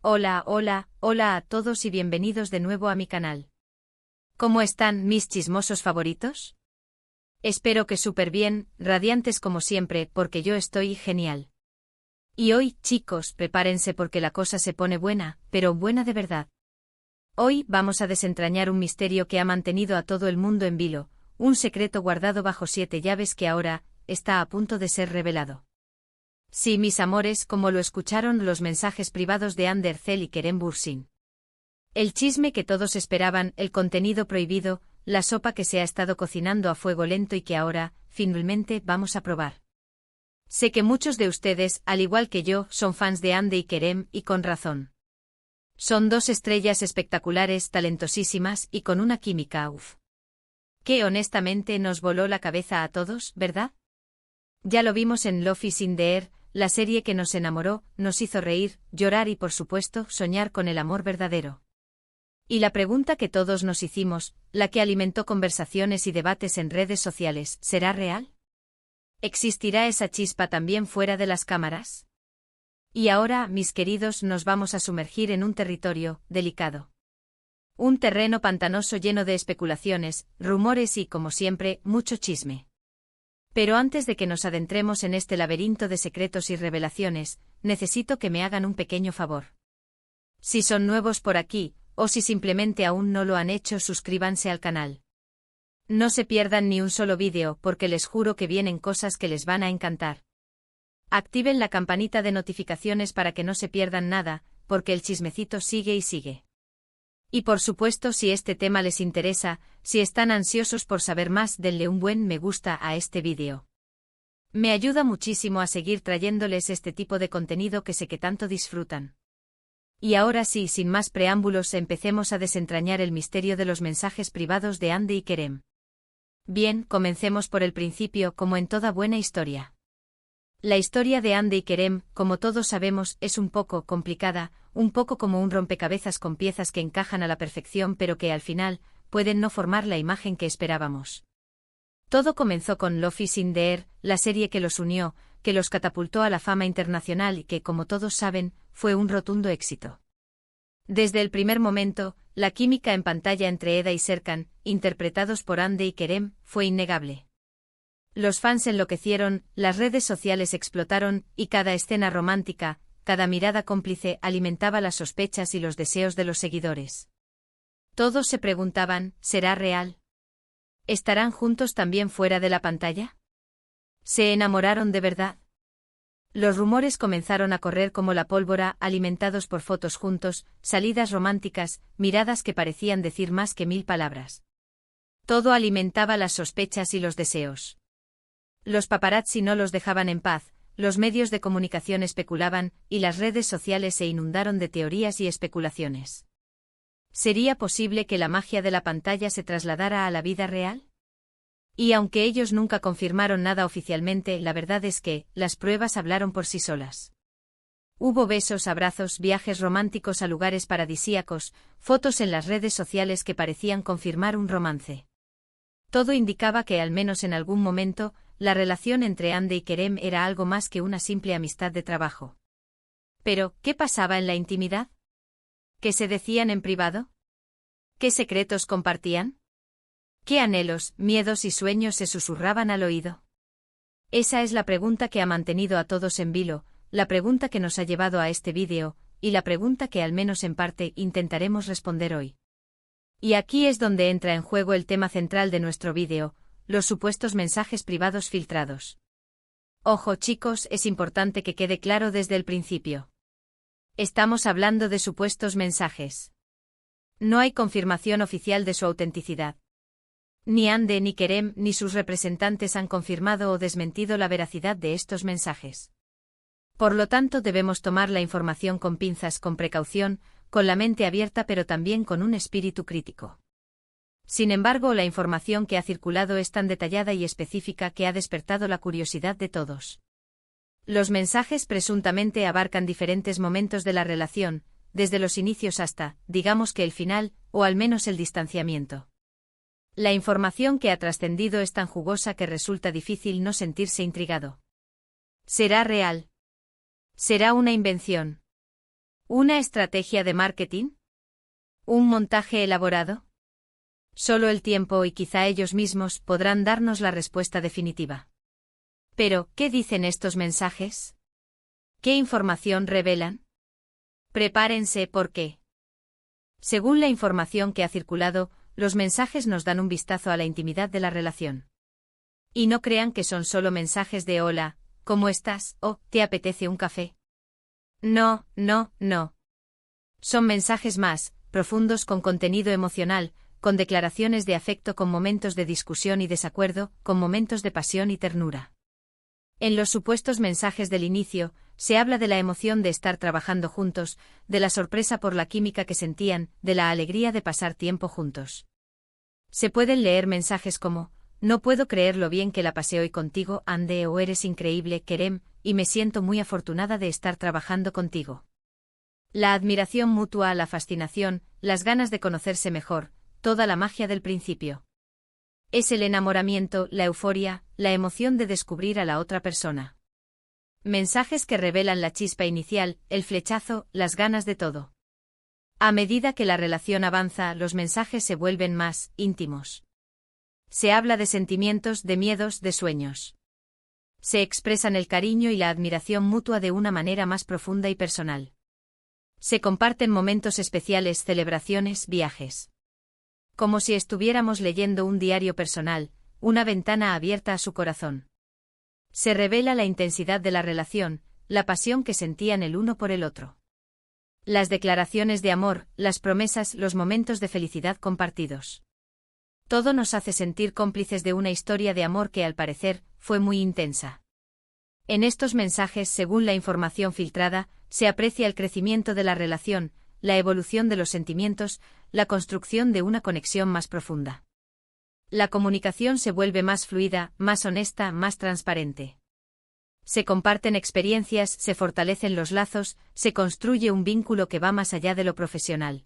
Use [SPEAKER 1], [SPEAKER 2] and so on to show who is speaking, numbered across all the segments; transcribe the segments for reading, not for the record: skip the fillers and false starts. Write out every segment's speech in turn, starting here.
[SPEAKER 1] Hola, hola, hola a todos y bienvenidos de nuevo a mi canal. ¿Cómo están mis chismosos favoritos? Espero que súper bien, radiantes como siempre, porque yo estoy genial. Y hoy, chicos, prepárense porque la cosa se pone buena, pero buena de verdad. Hoy vamos a desentrañar un misterio que ha mantenido a todo el mundo en vilo, un secreto guardado bajo 7 llaves que ahora está a punto de ser revelado. Sí, mis amores, como lo escucharon los mensajes privados de Ander Cell y Kerem Bürsin. El chisme que todos esperaban, el contenido prohibido, la sopa que se ha estado cocinando a fuego lento y que ahora, finalmente, vamos a probar. Sé que muchos de ustedes, al igual que yo, son fans de Ande y Kerem, y con razón. Son dos estrellas espectaculares, talentosísimas y con una química que honestamente nos voló la cabeza a todos, ¿verdad? Ya lo vimos en Love is in the Air, la serie que nos enamoró, nos hizo reír, llorar y por supuesto soñar con el amor verdadero. Y la pregunta que todos nos hicimos, la que alimentó conversaciones y debates en redes sociales, ¿será real? ¿Existirá esa chispa también fuera de las cámaras? Y ahora, mis queridos, nos vamos a sumergir en un territorio delicado. Un terreno pantanoso lleno de especulaciones, rumores y, como siempre, mucho chisme. Pero antes de que nos adentremos en este laberinto de secretos y revelaciones, necesito que me hagan un pequeño favor. Si son nuevos por aquí, o si simplemente aún no lo han hecho, suscríbanse al canal. No se pierdan ni un solo vídeo, porque les juro que vienen cosas que les van a encantar. Activen la campanita de notificaciones para que no se pierdan nada, porque el chismecito sigue y sigue. Y por supuesto, si este tema les interesa, si están ansiosos por saber más, denle un buen me gusta a este vídeo. Me ayuda muchísimo a seguir trayéndoles este tipo de contenido que sé que tanto disfrutan. Y ahora sí, sin más preámbulos, empecemos a desentrañar el misterio de los mensajes privados de Ande y Kerem. Bien, comencemos por el principio, como en toda buena historia. La historia de Ande y Kerem, como todos sabemos, es un poco complicada, un poco como un rompecabezas con piezas que encajan a la perfección pero que al final, pueden no formar la imagen que esperábamos. Todo comenzó con Love is in the Air, la serie que los unió, que los catapultó a la fama internacional y que, como todos saben, fue un rotundo éxito. Desde el primer momento, la química en pantalla entre Eda y Serkan, interpretados por Ande y Kerem, fue innegable. Los fans enloquecieron, las redes sociales explotaron, y cada escena romántica, cada mirada cómplice alimentaba las sospechas y los deseos de los seguidores. Todos se preguntaban, ¿será real? ¿Estarán juntos también fuera de la pantalla? ¿Se enamoraron de verdad? Los rumores comenzaron a correr como la pólvora, alimentados por fotos juntos, salidas románticas, miradas que parecían decir más que 1000 palabras. Todo alimentaba las sospechas y los deseos. Los paparazzi no los dejaban en paz, los medios de comunicación especulaban, y las redes sociales se inundaron de teorías y especulaciones. ¿Sería posible que la magia de la pantalla se trasladara a la vida real? Y aunque ellos nunca confirmaron nada oficialmente, la verdad es que las pruebas hablaron por sí solas. Hubo besos, abrazos, viajes románticos a lugares paradisíacos, fotos en las redes sociales que parecían confirmar un romance. Todo indicaba que, al menos en algún momento, la relación entre Ande y Kerem era algo más que una simple amistad de trabajo. Pero, ¿qué pasaba en la intimidad? ¿Qué se decían en privado? ¿Qué secretos compartían? ¿Qué anhelos, miedos y sueños se susurraban al oído? Esa es la pregunta que ha mantenido a todos en vilo, la pregunta que nos ha llevado a este vídeo, y la pregunta que al menos en parte intentaremos responder hoy. Y aquí es donde entra en juego el tema central de nuestro vídeo, los supuestos mensajes privados filtrados. Ojo chicos, es importante que quede claro desde el principio. Estamos hablando de supuestos mensajes. No hay confirmación oficial de su autenticidad. Ni Ande ni Kerem ni sus representantes han confirmado o desmentido la veracidad de estos mensajes. Por lo tanto, debemos tomar la información con pinzas, con precaución, con la mente abierta pero también con un espíritu crítico. Sin embargo, la información que ha circulado es tan detallada y específica que ha despertado la curiosidad de todos. Los mensajes presuntamente abarcan diferentes momentos de la relación, desde los inicios hasta, digamos que el final, o al menos el distanciamiento. La información que ha trascendido es tan jugosa que resulta difícil no sentirse intrigado. ¿Será real? ¿Será una invención? ¿Una estrategia de marketing? ¿Un montaje elaborado? Solo el tiempo y quizá ellos mismos podrán darnos la respuesta definitiva. Pero, ¿qué dicen estos mensajes? ¿Qué información revelan? Prepárense porque, según la información que ha circulado, los mensajes nos dan un vistazo a la intimidad de la relación. Y no crean que son solo mensajes de hola, ¿cómo estás? O ¿te apetece un café? No, no, no. Son mensajes más profundos con contenido emocional, con declaraciones de afecto, con momentos de discusión y desacuerdo, con momentos de pasión y ternura. En los supuestos mensajes del inicio, se habla de la emoción de estar trabajando juntos, de la sorpresa por la química que sentían, de la alegría de pasar tiempo juntos. Se pueden leer mensajes como, no puedo creer lo bien que la pasé hoy contigo, Ande, o eres increíble, Kerem, y me siento muy afortunada de estar trabajando contigo. La admiración mutua, la fascinación, las ganas de conocerse mejor, toda la magia del principio. Es el enamoramiento, la euforia, la emoción de descubrir a la otra persona. Mensajes que revelan la chispa inicial, el flechazo, las ganas de todo. A medida que la relación avanza, los mensajes se vuelven más íntimos. Se habla de sentimientos, de miedos, de sueños. Se expresan el cariño y la admiración mutua de una manera más profunda y personal. Se comparten momentos especiales, celebraciones, viajes. Como si estuviéramos leyendo un diario personal, una ventana abierta a su corazón. Se revela la intensidad de la relación, la pasión que sentían el uno por el otro. Las declaraciones de amor, las promesas, los momentos de felicidad compartidos. Todo nos hace sentir cómplices de una historia de amor que al parecer fue muy intensa. En estos mensajes, según la información filtrada, se aprecia el crecimiento de la relación, la evolución de los sentimientos, la construcción de una conexión más profunda. La comunicación se vuelve más fluida, más honesta, más transparente. Se comparten experiencias, se fortalecen los lazos, se construye un vínculo que va más allá de lo profesional.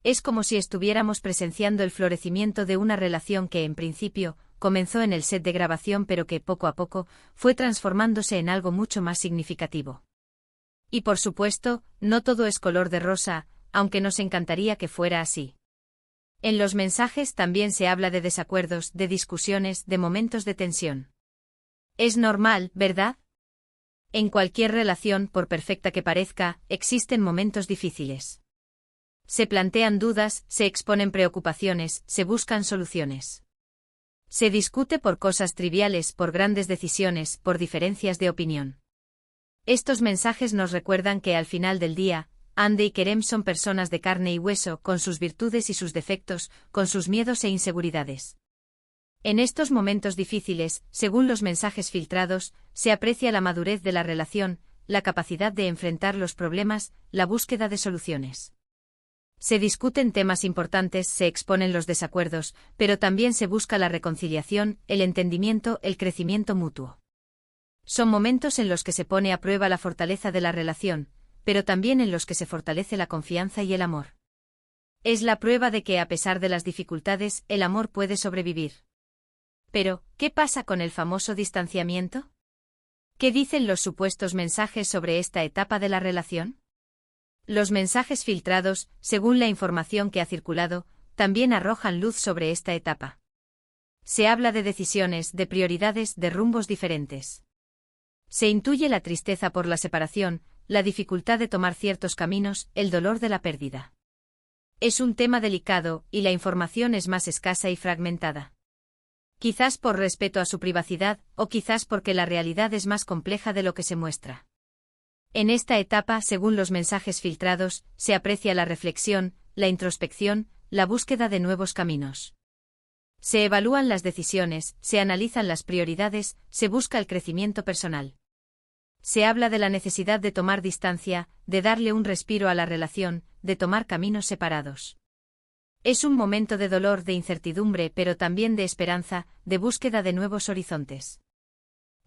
[SPEAKER 1] Es como si estuviéramos presenciando el florecimiento de una relación que, en principio, comenzó en el set de grabación pero que, poco a poco, fue transformándose en algo mucho más significativo. Y por supuesto, no todo es color de rosa, aunque nos encantaría que fuera así. En los mensajes también se habla de desacuerdos, de discusiones, de momentos de tensión. Es normal, ¿verdad? En cualquier relación, por perfecta que parezca, existen momentos difíciles. Se plantean dudas, se exponen preocupaciones, se buscan soluciones. Se discute por cosas triviales, por grandes decisiones, por diferencias de opinión. Estos mensajes nos recuerdan que al final del día, Ande y Kerem son personas de carne y hueso, con sus virtudes y sus defectos, con sus miedos e inseguridades. En estos momentos difíciles, según los mensajes filtrados, se aprecia la madurez de la relación, la capacidad de enfrentar los problemas, la búsqueda de soluciones. Se discuten temas importantes, se exponen los desacuerdos, pero también se busca la reconciliación, el entendimiento, el crecimiento mutuo. Son momentos en los que se pone a prueba la fortaleza de la relación, pero también en los que se fortalece la confianza y el amor. Es la prueba de que, a pesar de las dificultades, el amor puede sobrevivir. Pero, ¿qué pasa con el famoso distanciamiento? ¿Qué dicen los supuestos mensajes sobre esta etapa de la relación? Los mensajes filtrados, según la información que ha circulado, también arrojan luz sobre esta etapa. Se habla de decisiones, de prioridades, de rumbos diferentes. Se intuye la tristeza por la separación, la dificultad de tomar ciertos caminos, el dolor de la pérdida. Es un tema delicado, y la información es más escasa y fragmentada. Quizás por respeto a su privacidad, o quizás porque la realidad es más compleja de lo que se muestra. En esta etapa, según los mensajes filtrados, se aprecia la reflexión, la introspección, la búsqueda de nuevos caminos. Se evalúan las decisiones, se analizan las prioridades, se busca el crecimiento personal. Se habla de la necesidad de tomar distancia, de darle un respiro a la relación, de tomar caminos separados. Es un momento de dolor, de incertidumbre, pero también de esperanza, de búsqueda de nuevos horizontes.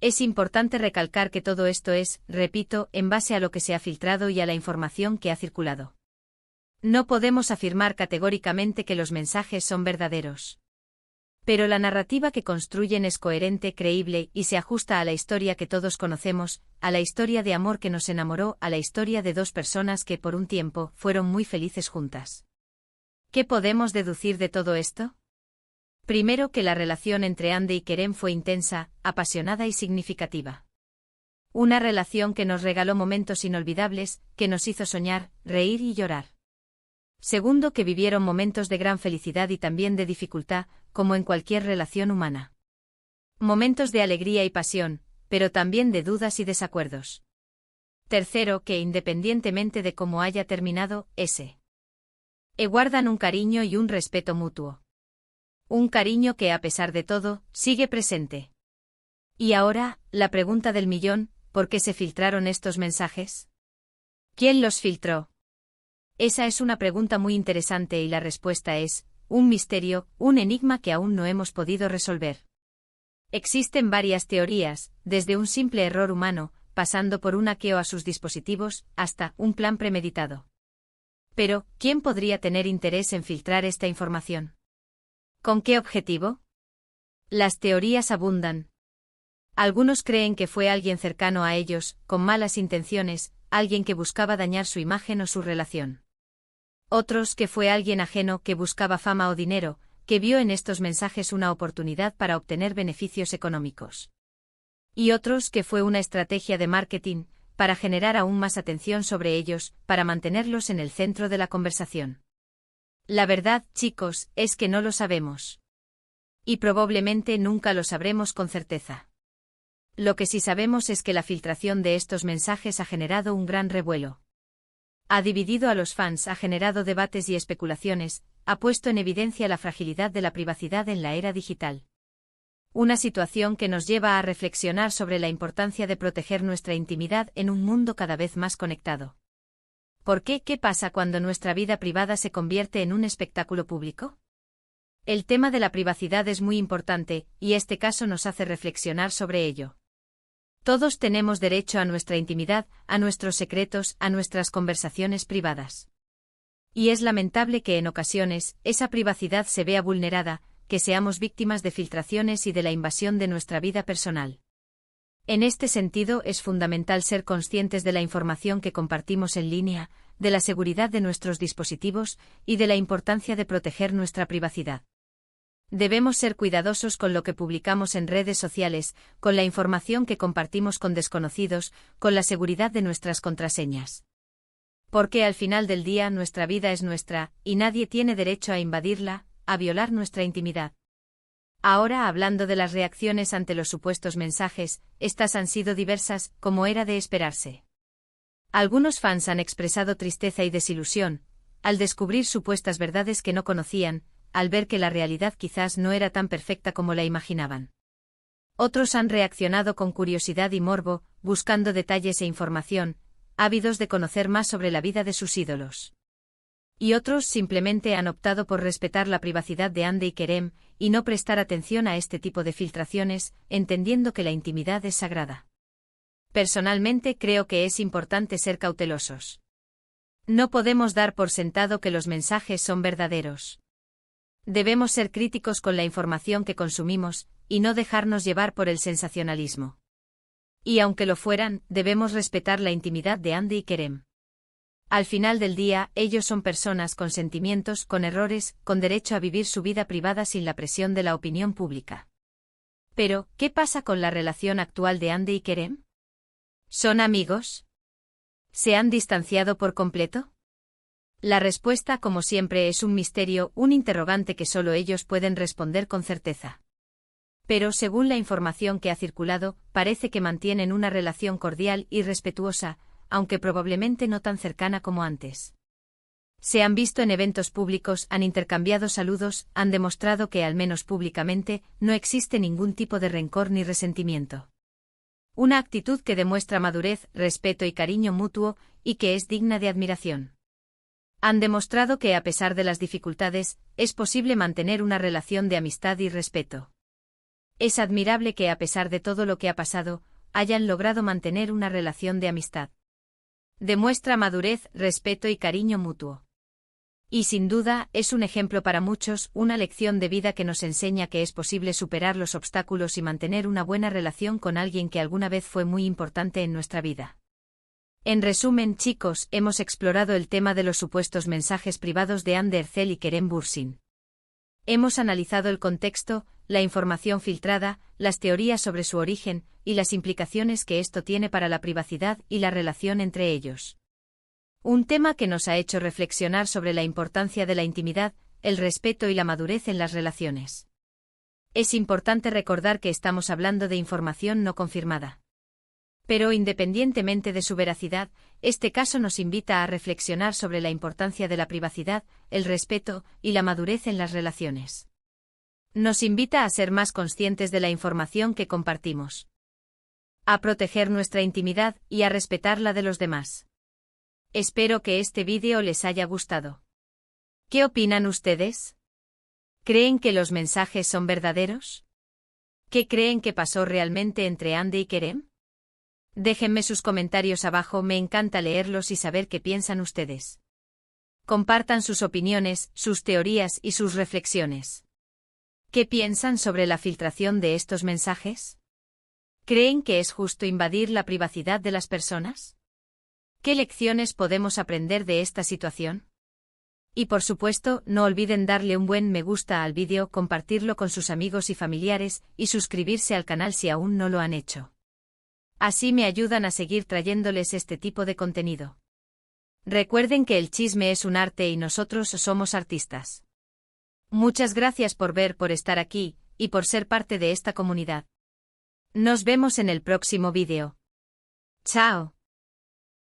[SPEAKER 1] Es importante recalcar que todo esto es, repito, en base a lo que se ha filtrado y a la información que ha circulado. No podemos afirmar categóricamente que los mensajes son verdaderos. Pero la narrativa que construyen es coherente, creíble y se ajusta a la historia que todos conocemos, a la historia de amor que nos enamoró, a la historia de dos personas que por un tiempo fueron muy felices juntas. ¿Qué podemos deducir de todo esto? Primero, que la relación entre Andy y Kerem fue intensa, apasionada y significativa. Una relación que nos regaló momentos inolvidables, que nos hizo soñar, reír y llorar. Segundo, que vivieron momentos de gran felicidad y también de dificultad, como en cualquier relación humana. Momentos de alegría y pasión, pero también de dudas y desacuerdos. Tercero, que independientemente de cómo haya terminado, guardan un cariño y un respeto mutuo. Un cariño que, a pesar de todo, sigue presente. Y ahora, la pregunta del millón: ¿por qué se filtraron estos mensajes? ¿Quién los filtró? Esa es una pregunta muy interesante y la respuesta es un misterio, un enigma que aún no hemos podido resolver. Existen varias teorías, desde un simple error humano, pasando por un hackeo a sus dispositivos, hasta un plan premeditado. Pero, ¿quién podría tener interés en filtrar esta información? ¿Con qué objetivo? Las teorías abundan. Algunos creen que fue alguien cercano a ellos, con malas intenciones, alguien que buscaba dañar su imagen o su relación. Otros que fue alguien ajeno que buscaba fama o dinero, que vio en estos mensajes una oportunidad para obtener beneficios económicos. Y otros que fue una estrategia de marketing, para generar aún más atención sobre ellos, para mantenerlos en el centro de la conversación. La verdad, chicos, es que no lo sabemos. Y probablemente nunca lo sabremos con certeza. Lo que sí sabemos es que la filtración de estos mensajes ha generado un gran revuelo. Ha dividido a los fans, ha generado debates y especulaciones, ha puesto en evidencia la fragilidad de la privacidad en la era digital. Una situación que nos lleva a reflexionar sobre la importancia de proteger nuestra intimidad en un mundo cada vez más conectado. ¿Por qué? ¿Qué pasa cuando nuestra vida privada se convierte en un espectáculo público? El tema de la privacidad es muy importante, y este caso nos hace reflexionar sobre ello. Todos tenemos derecho a nuestra intimidad, a nuestros secretos, a nuestras conversaciones privadas. Y es lamentable que en ocasiones esa privacidad se vea vulnerada, que seamos víctimas de filtraciones y de la invasión de nuestra vida personal. En este sentido, es fundamental ser conscientes de la información que compartimos en línea, de la seguridad de nuestros dispositivos y de la importancia de proteger nuestra privacidad. Debemos ser cuidadosos con lo que publicamos en redes sociales, con la información que compartimos con desconocidos, con la seguridad de nuestras contraseñas. Porque al final del día nuestra vida es nuestra, y nadie tiene derecho a invadirla, a violar nuestra intimidad. Ahora, hablando de las reacciones ante los supuestos mensajes, estas han sido diversas, como era de esperarse. Algunos fans han expresado tristeza y desilusión, al descubrir supuestas verdades que no conocían, al ver que la realidad quizás no era tan perfecta como la imaginaban. Otros han reaccionado con curiosidad y morbo, buscando detalles e información, ávidos de conocer más sobre la vida de sus ídolos. Y otros simplemente han optado por respetar la privacidad de Andy y Kerem, y no prestar atención a este tipo de filtraciones, entendiendo que la intimidad es sagrada. Personalmente creo que es importante ser cautelosos. No podemos dar por sentado que los mensajes son verdaderos. Debemos ser críticos con la información que consumimos, y no dejarnos llevar por el sensacionalismo. Y aunque lo fueran, debemos respetar la intimidad de Andy y Kerem. Al final del día, ellos son personas con sentimientos, con errores, con derecho a vivir su vida privada sin la presión de la opinión pública. Pero, ¿qué pasa con la relación actual de Andy y Kerem? ¿Son amigos? ¿Se han distanciado por completo? La respuesta, como siempre, es un misterio, un interrogante que solo ellos pueden responder con certeza. Pero, según la información que ha circulado, parece que mantienen una relación cordial y respetuosa, aunque probablemente no tan cercana como antes. Se han visto en eventos públicos, han intercambiado saludos, han demostrado que, al menos públicamente, no existe ningún tipo de rencor ni resentimiento. Una actitud que demuestra madurez, respeto y cariño mutuo, y que es digna de admiración. Han demostrado que, a pesar de las dificultades, es posible mantener una relación de amistad y respeto. Es admirable que, a pesar de todo lo que ha pasado, hayan logrado mantener una relación de amistad. Demuestra madurez, respeto y cariño mutuo. Y sin duda, es un ejemplo para muchos, una lección de vida que nos enseña que es posible superar los obstáculos y mantener una buena relación con alguien que alguna vez fue muy importante en nuestra vida. En resumen, chicos, hemos explorado el tema de los supuestos mensajes privados de Ander Zell y Kerem Bürsin. Hemos analizado el contexto, la información filtrada, las teorías sobre su origen, y las implicaciones que esto tiene para la privacidad y la relación entre ellos. Un tema que nos ha hecho reflexionar sobre la importancia de la intimidad, el respeto y la madurez en las relaciones. Es importante recordar que estamos hablando de información no confirmada. Pero independientemente de su veracidad, este caso nos invita a reflexionar sobre la importancia de la privacidad, el respeto y la madurez en las relaciones. Nos invita a ser más conscientes de la información que compartimos, a proteger nuestra intimidad y a respetar la de los demás. Espero que este vídeo les haya gustado. ¿Qué opinan ustedes? ¿Creen que los mensajes son verdaderos? ¿Qué creen que pasó realmente entre Ande y Kerem? Déjenme sus comentarios abajo, me encanta leerlos y saber qué piensan ustedes. Compartan sus opiniones, sus teorías y sus reflexiones. ¿Qué piensan sobre la filtración de estos mensajes? ¿Creen que es justo invadir la privacidad de las personas? ¿Qué lecciones podemos aprender de esta situación? Y por supuesto, no olviden darle un buen me gusta al vídeo, compartirlo con sus amigos y familiares, y suscribirse al canal si aún no lo han hecho. Así me ayudan a seguir trayéndoles este tipo de contenido. Recuerden que el chisme es un arte y nosotros somos artistas. Muchas gracias por ver, por estar aquí, y por ser parte de esta comunidad. Nos vemos en el próximo vídeo. Chao.